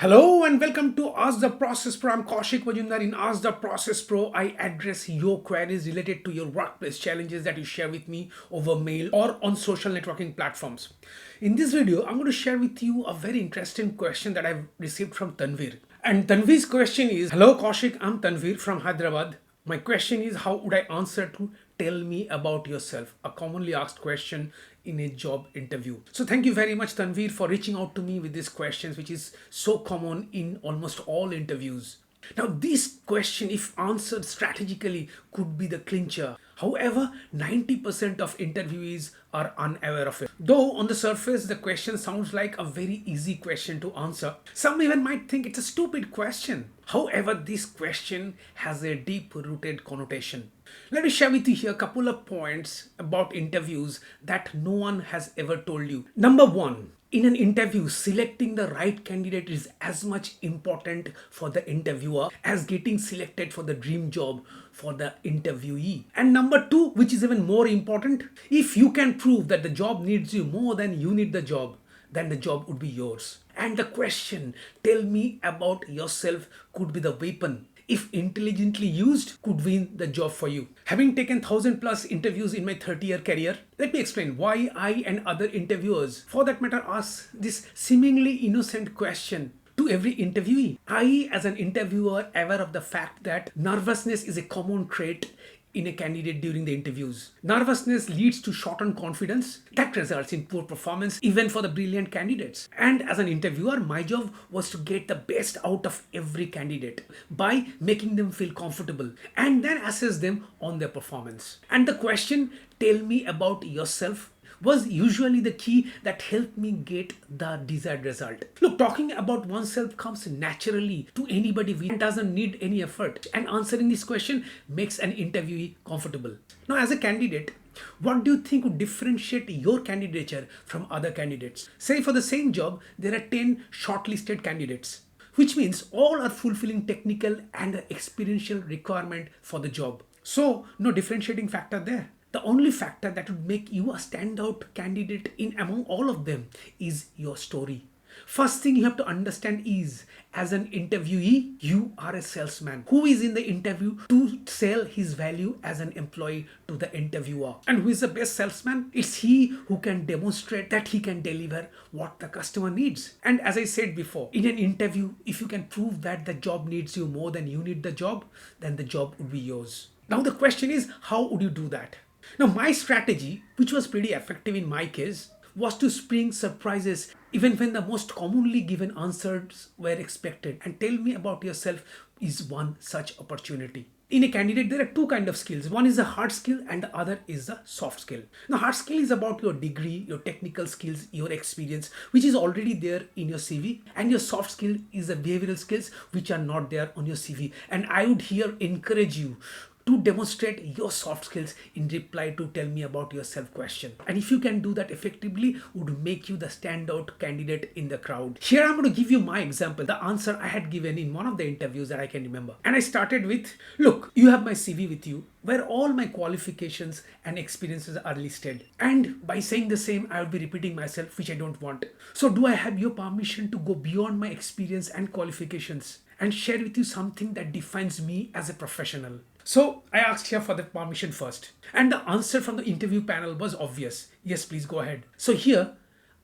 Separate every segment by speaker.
Speaker 1: Hello and welcome to Ask the Process Pro. I'm Kaushik Majumder. In Ask the Process Pro, I address your queries related to your workplace challenges that you share with me over mail or on social networking platforms. In this video, I'm going to share with you a very interesting question that I've received from Tanvir. And Tanvir's question is, Hello Kaushik, I'm Tanvir from Hyderabad. My question is, how would I answer to tell me about yourself? A commonly asked question in a job interview. So thank you very much, Tanvir, for reaching out to me with these questions, which is so common in almost all interviews. Now, this question, if answered strategically, could be the clincher. However, 90% of interviewees are unaware of it. Though on the surface, the question sounds like a very easy question to answer, some even might think it's a stupid question. However, this question has a deep rooted connotation. Let me share with you here a couple of points about interviews that no one has ever told you. Number one, in an interview, selecting the right candidate is as much important for the interviewer as getting selected for the dream job for the interviewee. And number two, which is even more important, if you can prove that the job needs you more than you need the job, then the job would be yours. And the question, tell me about yourself, could be the weapon, if intelligently used, could win the job for you. Having taken 1,000 plus interviews in my 30-year career, let me explain why I and other interviewers, for that matter, ask this seemingly innocent question to every interviewee. I, as an interviewer, aware of the fact that nervousness is a common trait in a candidate during the interviews. Nervousness leads to shortened confidence that results in poor performance even for the brilliant candidates. And as an interviewer, my job was to get the best out of every candidate by making them feel comfortable and then assess them on their performance. And the question, tell me about yourself, was usually the key that helped me get the desired result. Look, talking about oneself comes naturally to anybody and doesn't need any effort. And answering this question makes an interviewee comfortable. Now, as a candidate, what do you think would differentiate your candidature from other candidates? Say for the same job, there are 10 shortlisted candidates, which means all are fulfilling technical and experiential requirement for the job. So, no differentiating factor there. The only factor that would make you a standout candidate in among all of them is your story. First thing you have to understand is, as an interviewee, you are a salesman who is in the interview to sell his value as an employee to the interviewer. And who is the best salesman? It's he who can demonstrate that he can deliver what the customer needs. And as I said before, in an interview, if you can prove that the job needs you more than you need the job, then the job would be yours. Now the question is, how would you do that? Now, my strategy, which was pretty effective in my case, was to spring surprises even when the most commonly given answers were expected. And tell me about yourself is one such opportunity. In a candidate, there are two kinds of skills. One is a hard skill and the other is a soft skill. Now, hard skill is about your degree, your technical skills, your experience, which is already there in your CV. And your soft skill is the behavioral skills, which are not there on your CV. And I would here encourage you to demonstrate your soft skills in reply to tell me about yourself question. And if you can do that effectively, would make you the standout candidate in the crowd. Here I'm going to give you my example, the answer I had given in one of the interviews that I can remember. And I started with, look, you have my CV with you where all my qualifications and experiences are listed. And by saying the same, I would be repeating myself, which I don't want. So do I have your permission to go beyond my experience and qualifications and share with you something that defines me as a professional? So I asked here for the permission first. And the answer from the interview panel was obvious. Yes, please go ahead. So here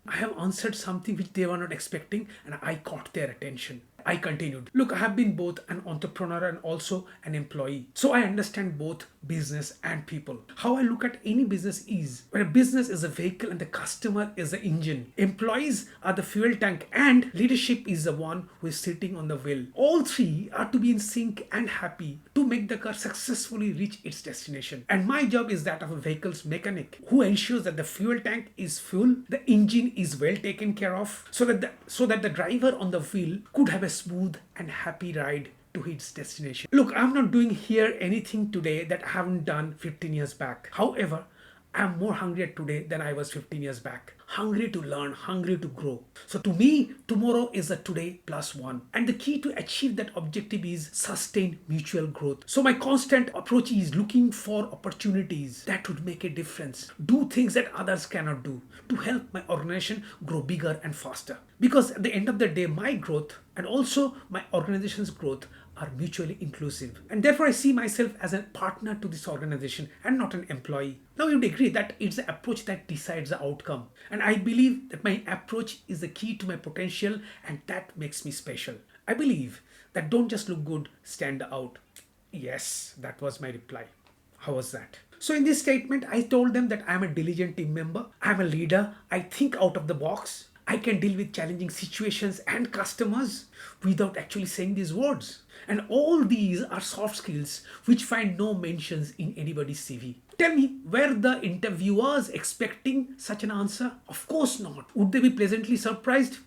Speaker 1: I have answered something which they were not expecting and I caught their attention. I continued. Look, I have been both an entrepreneur and also an employee. So I understand both business and people. How I look at any business is, when a business is a vehicle and the customer is the engine, employees are the fuel tank and leadership is the one who is sitting on the wheel. All three are to be in sync and happy to make the car successfully reach its destination. And my job is that of a vehicle's mechanic who ensures that the fuel tank is full, the engine is well taken care of, so that the driver on the wheel could have a smooth and happy ride to its destination. Look, I'm not doing here anything today that I haven't done 15 years back. However, I'm more hungry today than I was 15 years back. Hungry to learn, hungry to grow. So to me, tomorrow is a today plus one. And the key to achieve that objective is sustained mutual growth. So my constant approach is looking for opportunities that would make a difference. Do things that others cannot do to help my organization grow bigger and faster. Because at the end of the day, my growth and also my organization's growth are mutually inclusive. And therefore, I see myself as a partner to this organization and not an employee. Now, you would agree that it's the approach that decides the outcome. And I believe that my approach is the key to my potential, and that makes me special. I believe that don't just look good, stand out. Yes, that was my reply. How was that? So in this statement, I told them that I'm a diligent team member, I'm a leader, I think out of the box, I can deal with challenging situations and customers without actually saying these words. And all these are soft skills which find no mentions in anybody's CV. Tell me, were the interviewers expecting such an answer? Of course not. Would they be pleasantly surprised?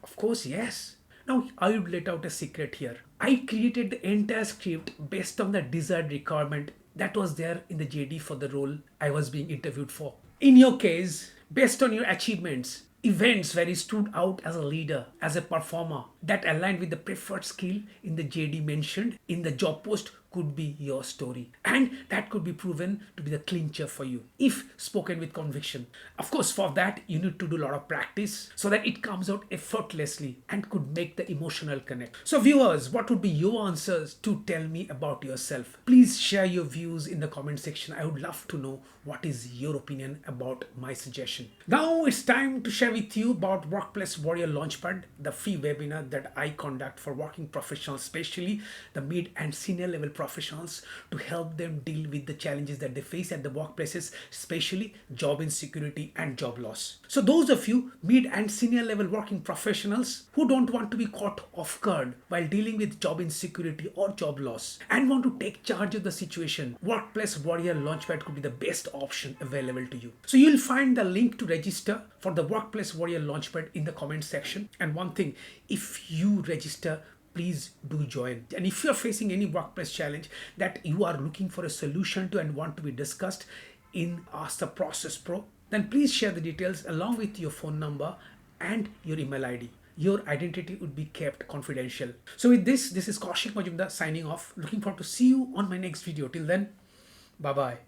Speaker 1: Of course, yes. Now, I would let out a secret here. I created the entire script based on the desired requirement that was there in the JD for the role I was being interviewed for. In your case, based on your achievements, events where you stood out as a leader, as a performer that aligned with the preferred skill in the JD mentioned in the job post could be your story. And that could be proven to be the clincher for you if spoken with conviction. Of course, for that, you need to do a lot of practice so that it comes out effortlessly and could make the emotional connect. So viewers, what would be your answers to tell me about yourself? Please share your views in the comment section. I would love to know what is your opinion about my suggestion. Now it's time to share with you about Workplace Warrior Launchpad, the free webinar that I conduct for working professionals, especially the mid and senior level professionals, to help them deal with the challenges that they face at the workplaces, especially job insecurity and job loss. So those of you mid and senior level working professionals who don't want to be caught off guard while dealing with job insecurity or job loss and want to take charge of the situation, Workplace Warrior Launchpad could be the best option available to you. So you'll find the link to register for the Workplace Warrior Launchpad in the comment section. And one thing, if you register, please do join. And if you're facing any workplace challenge that you are looking for a solution to and want to be discussed in Ask the Process Pro, then please share the details along with your phone number and your email ID. Your identity would be kept confidential. So with this is Kaushik Majumder signing off. Looking forward to see you on my next video. Till then, bye-bye.